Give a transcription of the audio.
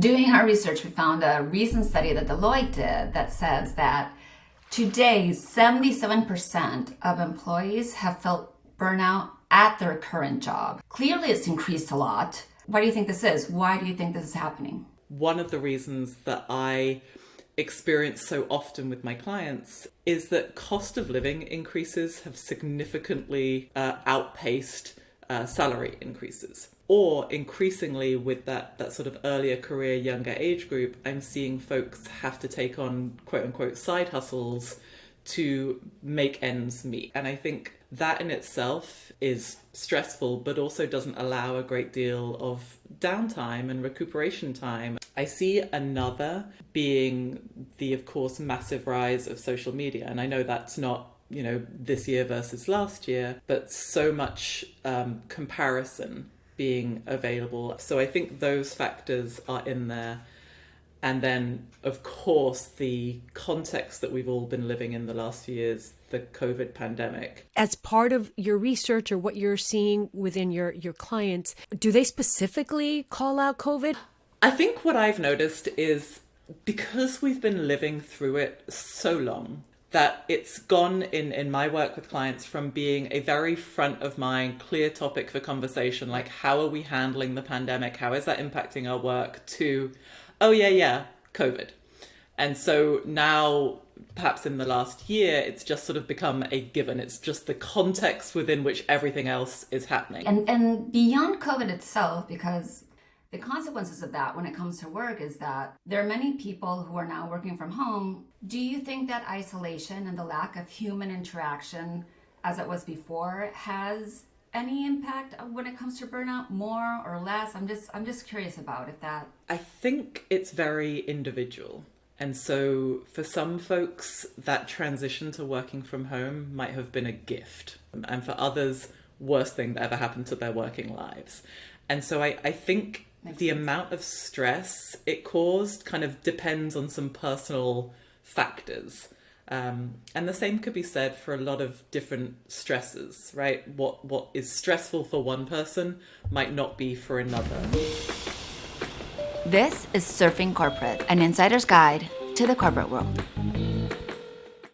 Doing our research, we found a recent study that Deloitte did that says that today, 77% of employees have felt burnout at their current job. Clearly, it's increased a lot. Why do you think this is? Why do you think this is happening? One of the reasons that I experience so often with my clients is that cost of living increases have significantly outpaced salary increases. Or increasingly with that sort of earlier career, younger age group, I'm seeing folks have to take on quote unquote side hustles to make ends meet. And I think that in itself is stressful, but also doesn't allow a great deal of downtime and recuperation time. I see another being the, of course, massive rise of social media. And I know that's not, this year versus last year, but so much comparison being available. So I think those factors are in there. And then, of course, the context that we've all been living in the last few years, the COVID pandemic. As part of your research or what you're seeing within your clients, do they specifically call out COVID? I think what I've noticed is because we've been living through it so long, that it's gone in my work with clients from being a very front of mind, clear topic for conversation, like how are we handling the pandemic? How is that impacting our work? To, oh yeah, COVID. And so now, perhaps in the last year, it's just sort of become a given. It's just the context within which everything else is happening. And beyond COVID itself, because the consequences of that when it comes to work is that there are many people who are now working from home. Do you think that isolation and the lack of human interaction as it was before has any impact when it comes to burnout, more or less? I'm just curious about if that... I think it's very individual. And so for some folks, that transition to working from home might have been a gift. And for others, worst thing that ever happened to their working lives. And so I think the amount of stress it caused kind of depends on some personal factors. And the same could be said for a lot of different stresses, right? What is stressful for one person might not be for another. This is Surfing Corporate, an insider's guide to the corporate world.